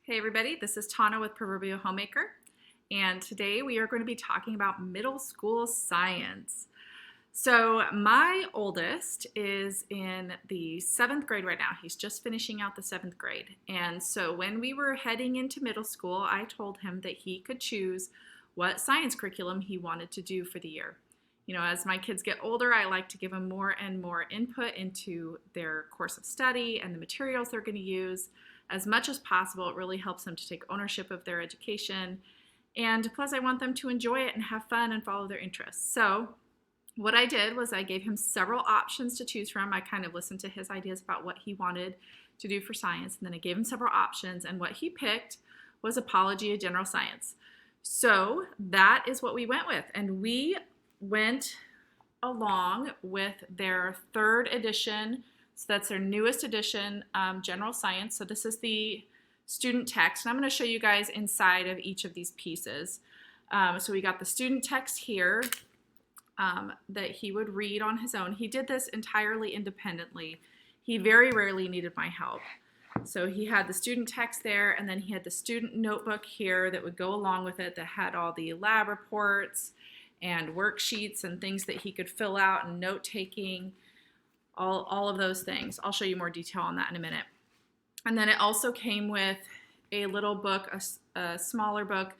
Hey everybody, this is Tana with Proverbial Homemaker, and today we are going to be talking about middle school science. So my oldest is in the 7th grade right now. He's just finishing out the 7th grade. And so when we were heading into middle school, I told him that he could choose what science curriculum he wanted to do for the year. You know, as my kids get older, I like to give them more and more input into their course of study and the materials they're going to use. As much as possible, it really helps them to take ownership of their education. And plus, I want them to enjoy it and have fun and follow their interests. So what I did was I gave him several options to choose from. I kind of listened to his ideas about what he wanted to do for science, and then I gave him several options, and what he picked was Apologia General Science. So that is what we went with, and we went along with their 3rd edition. So that's their newest edition, General Science. So this is the student text, and I'm going to show you guys inside of each of these pieces. So we got the student text here that he would read on his own. He did this entirely independently. He very rarely needed my help. So he had the student text there, and then he had the student notebook here that would go along with it that had all the lab reports and worksheets and things that he could fill out and note-taking. All of those things. I'll show you more detail on that in a minute. And then it also came with a little book, a smaller book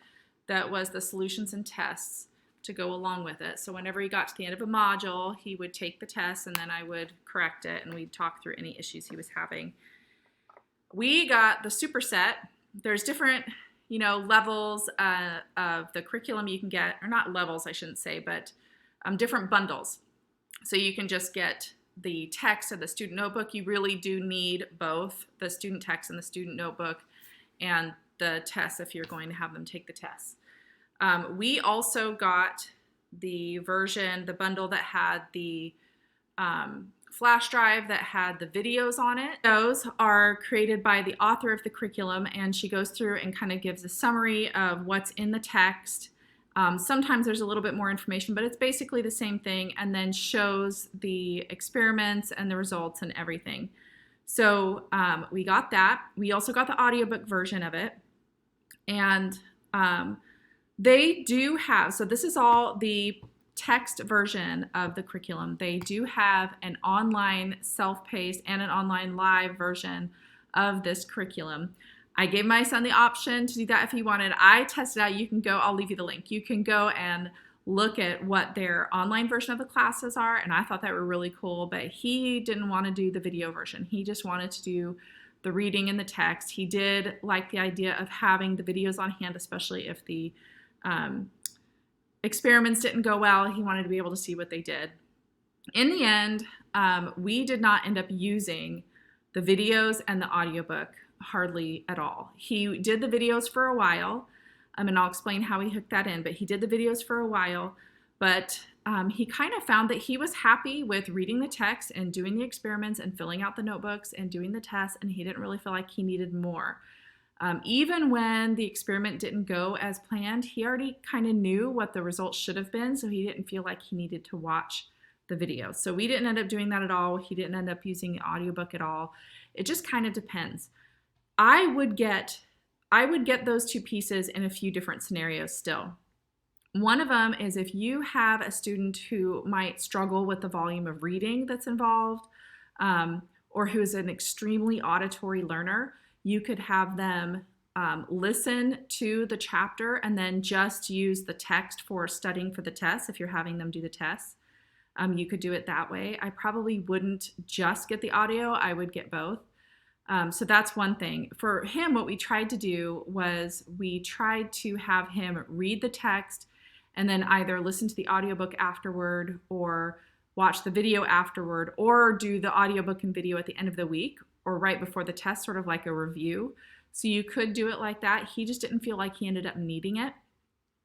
that was the solutions and tests to go along with it. So whenever he got to the end of a module, he would take the test and then I would correct it and we'd talk through any issues he was having. We got the superset. There's different, levels of the curriculum you can get, or not levels, I shouldn't say, but different bundles. So you can just get the text of the student notebook. You really do need both the student text and the student notebook and the tests if you're going to have them take the tests. We also got the bundle that had the flash drive that had the videos on it. Those are created by the author of the curriculum, and she goes through and kind of gives a summary of what's in the text. Sometimes there's a little bit more information, but it's basically the same thing, and then shows the experiments and the results and everything. So we got that. We also got the audiobook version of it. And they do have, so this is all the text version of the curriculum. They do have an online self-paced and an online live version of this curriculum. I gave my son the option to do that if he wanted. I tested out. You can go, I'll leave you the link. You can go and look at what their online version of the classes are, and I thought that were really cool, but he didn't want to do the video version. He just wanted to do the reading and the text. He did like the idea of having the videos on hand, especially if the experiments didn't go well. He wanted to be able to see what they did. In the end, we did not end up using the videos and the audiobook hardly at all. He did the videos for a while, and I'll explain how he hooked that in, but he did the videos for a while, but he kind of found that he was happy with reading the text and doing the experiments and filling out the notebooks and doing the tests, and he didn't really feel like he needed more. Even when the experiment didn't go as planned, he already kind of knew what the results should have been, so he didn't feel like he needed to watch the video. So we didn't end up doing that at all. He didn't end up using the audiobook at all. It just kind of depends. I would get those two pieces in a few different scenarios still. One of them is if you have a student who might struggle with the volume of reading that's involved, or who is an extremely auditory learner, you could have them listen to the chapter and then just use the text for studying for the test if you're having them do the tests. You could do it that way. I probably wouldn't just get the audio. I would get both. So that's one thing. For him, what we tried to do was we tried to have him read the text and then either listen to the audiobook afterward or watch the video afterward, or do the audiobook and video at the end of the week or right before the test, sort of like a review. So you could do it like that. He just didn't feel like he ended up needing it.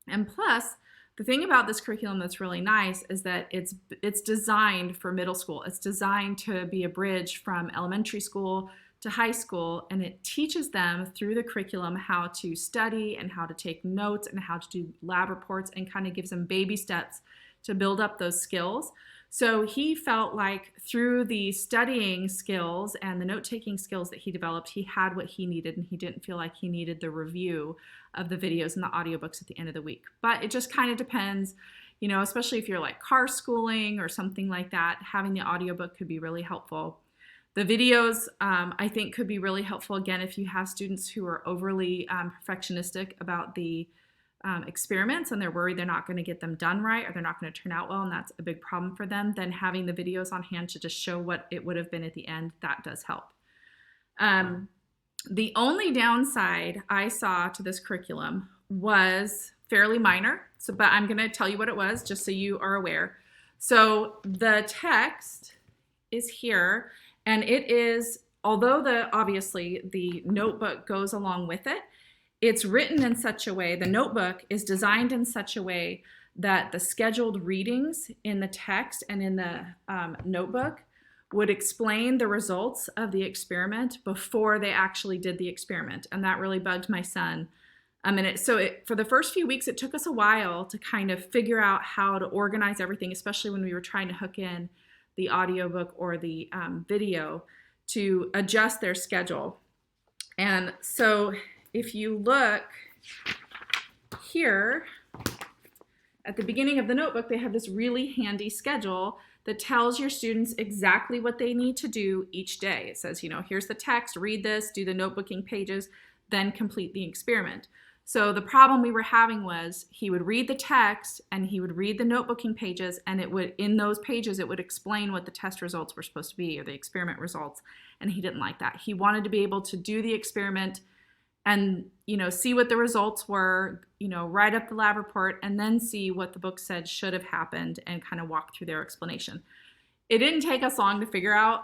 And plus, the thing about this curriculum that's really nice is that it's designed for middle school. It's designed to be a bridge from elementary school to high school, and it teaches them through the curriculum how to study and how to take notes and how to do lab reports, and kind of gives them baby steps to build up those skills. So he felt like through the studying skills and the note-taking skills that he developed, he had what he needed, and he didn't feel like he needed the review of the videos and the audiobooks at the end of the week. But it just kind of depends, you know, especially if you're like car schooling or something like that, having the audiobook could be really helpful. The videos, I think, could be really helpful, again, if you have students who are overly perfectionistic about the experiments and they're worried they're not going to get them done right or they're not going to turn out well, and that's a big problem for them. Then having the videos on hand to just show what it would have been at the end, that does help. The only downside I saw to this curriculum was fairly minor, but I'm going to tell you what it was just so you are aware. So the text is here, and it is, although obviously the notebook goes along with it, it's written in such a way, the notebook is designed in such a way that the scheduled readings in the text and in the notebook would explain the results of the experiment before they actually did the experiment. And that really bugged my son. For the first few weeks, it took us a while to kind of figure out how to organize everything, especially when we were trying to hook in the audiobook or the video to adjust their schedule. And so if you look here at the beginning of the notebook, they have this really handy schedule that tells your students exactly what they need to do each day. It says, you know, here's the text, read this, do the notebooking pages, then complete the experiment. So the problem we were having was he would read the text and he would read the notebooking pages, and it would, in those pages, it would explain what the test results were supposed to be, or the experiment results, and he didn't like that. He wanted to be able to do the experiment and, you know, see what the results were, you know, write up the lab report, and then see what the book said should have happened and kind of walk through their explanation. It didn't take us long to figure out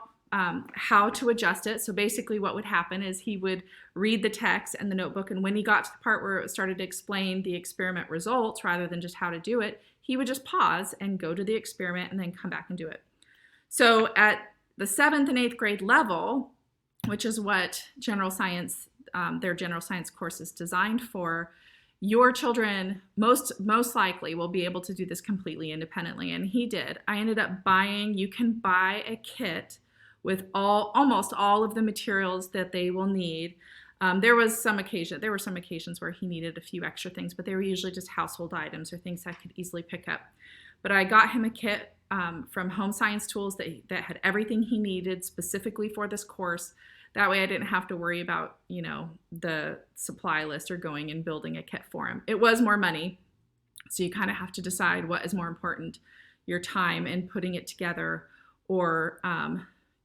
how to adjust it. So basically what would happen is he would read the text and the notebook, and when he got to the part where it started to explain the experiment results rather than just how to do it, he would just pause and go to the experiment and then come back and do it. So at the 7th and 8th grade level, which is what general science, their general science course is designed for, your children most likely will be able to do this completely independently, and he did. I ended up buying, you can buy a kit with almost all of the materials that they will need. There were some occasions where he needed a few extra things, but they were usually just household items or things I could easily pick up. But I got him a kit from Home Science Tools that had everything he needed specifically for this course. That way I didn't have to worry about, you know, the supply list or going and building a kit for him. It was more money, so you kind of have to decide what is more important, your time in putting it together or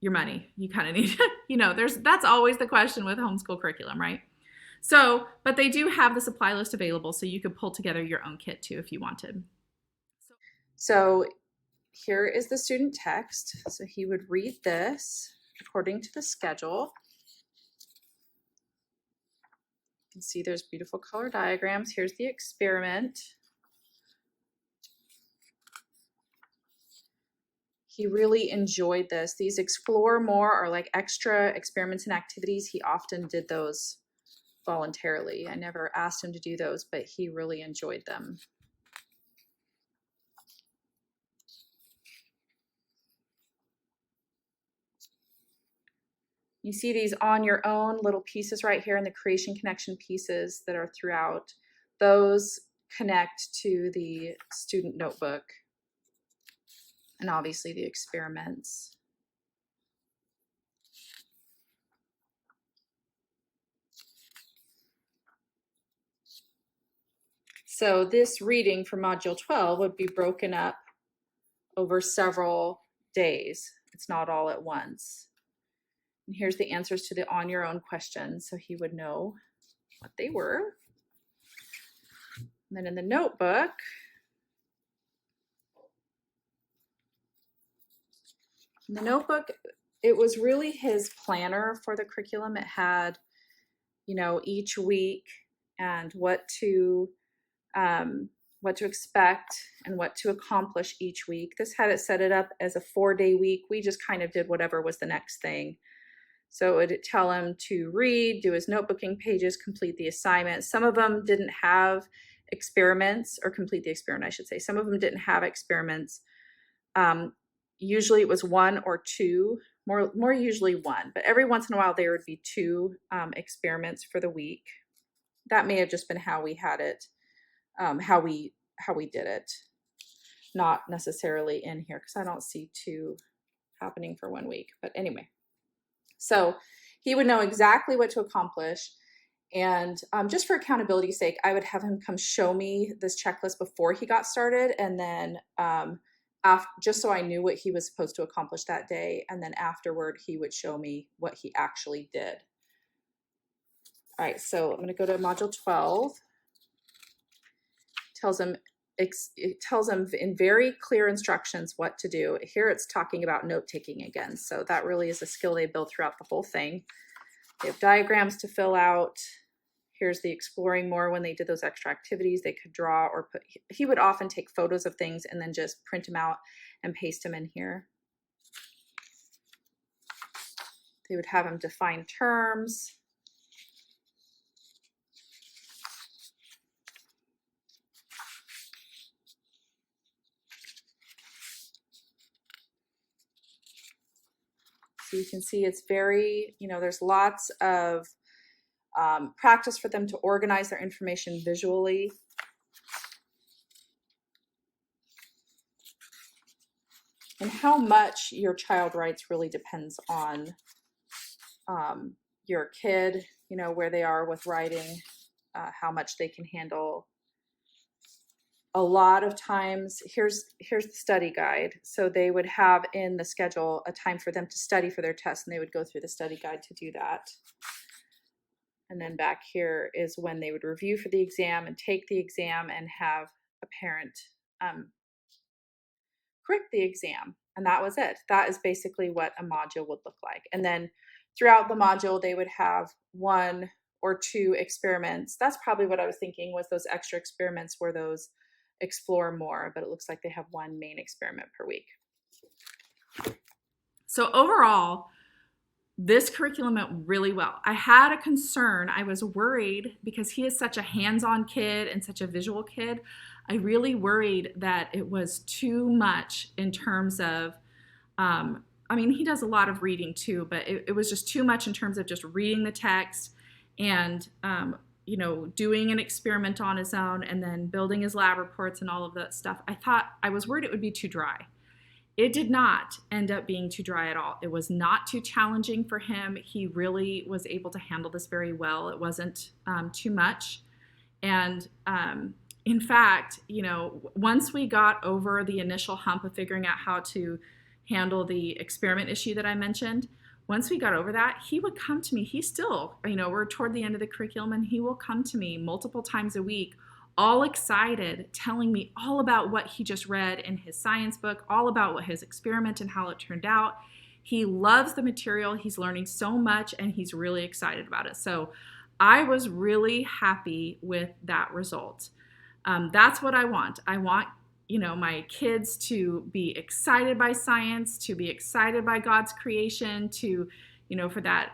your money. You kind of need, you know, that's always the question with homeschool curriculum, right? So, but they do have the supply list available, so you could pull together your own kit too if you wanted. So here is the student text. So he would read this according to the schedule. You can see there's beautiful color diagrams. Here's the experiment. He really enjoyed this. These explore more are like extra experiments and activities. He often did those voluntarily. I never asked him to do those, but he really enjoyed them. You see these on your own little pieces right here in the creation connection pieces that are throughout. Those connect to the student notebook and obviously the experiments. So this reading for Module 12 would be broken up over several days. It's not all at once. And here's the answers to the on your own questions, so he would know what they were. And then in the notebook, it was really his planner for the curriculum. It had, you know, each week and what to expect and what to accomplish each week. This had it set it up as a 4-day week. We just kind of did whatever was the next thing. So it would tell him to read, do his notebooking pages, complete the assignment. Some of them didn't have experiments, or complete the experiment, I should say. Some of them didn't have experiments. Usually it was one or two, more usually one, but every once in a while there would be two experiments for the week. That may have just been how we had it, how we did it, not necessarily in here because I don't see two happening for 1 week. But anyway, so he would know exactly what to accomplish. And just for accountability's sake, I would have him come show me this checklist before he got started, and then just so I knew what he was supposed to accomplish that day. And then afterward, he would show me what he actually did. All right, so I'm going to go to Module 12. It tells them in very clear instructions what to do. Here it's talking about note-taking again. So that really is a skill they build throughout the whole thing. They have diagrams to fill out. Here's the exploring more. When they did those extra activities, they could draw or put, he would often take photos of things and then just print them out and paste them in here. They would have him define terms. So you can see it's very, there's lots of practice for them to organize their information visually. And how much your child writes really depends on your kid, where they are with writing, how much they can handle. A lot of times, here's the study guide. So they would have in the schedule a time for them to study for their test, and they would go through the study guide to do that. And then back here is when they would review for the exam and take the exam and have a parent correct the exam. And that was it. That is basically what a module would look like. And then throughout the module, they would have one or two experiments. That's probably what I was thinking, was those extra experiments were those explore more, but it looks like they have one main experiment per week. So overall, this curriculum went really well. I had a concern. I was worried because he is such a hands-on kid and such a visual kid. I really worried that it was too much in terms of, he does a lot of reading too, but it was just too much in terms of just reading the text and, doing an experiment on his own and then building his lab reports and all of that stuff. I was worried it would be too dry. It did not end up being too dry at all. It was not too challenging for him. He really was able to handle this very well. It wasn't too much. And in fact, once we got over the initial hump of figuring out how to handle the experiment issue that I mentioned, once we got over that, he would come to me. He still, we're toward the end of the curriculum, and he will come to me multiple times a week, all excited, telling me all about what he just read in his science book, all about what his experiment and how it turned out. He loves the material. He's learning so much, and he's really excited about it. So I was really happy with that result. That's what I want. I want, my kids to be excited by science, to be excited by God's creation, to, for that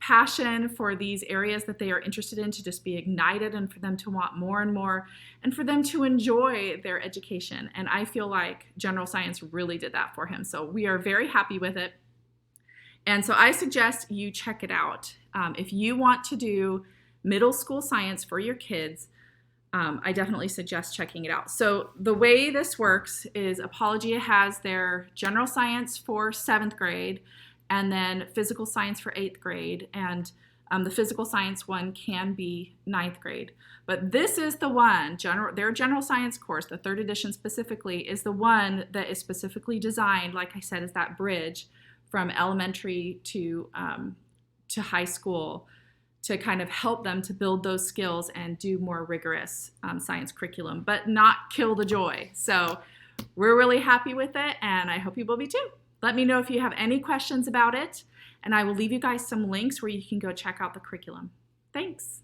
passion for these areas that they are interested in to just be ignited, and for them to want more and more, and for them to enjoy their education. And I feel like General Science really did that for him. So we are very happy with it. And so I suggest you check it out. If you want to do middle school science for your kids, I definitely suggest checking it out. So the way this works is Apologia has their general science for 7th grade, and then physical science for 8th grade, and the physical science one can be 9th grade. But this is the one, their general science course, the 3rd edition specifically, is the one that is specifically designed, like I said, as that bridge from elementary to high school, to kind of help them to build those skills and do more rigorous science curriculum, but not kill the joy. So we're really happy with it, and I hope you will be too. Let me know if you have any questions about it, and I will leave you guys some links where you can go check out the curriculum. Thanks.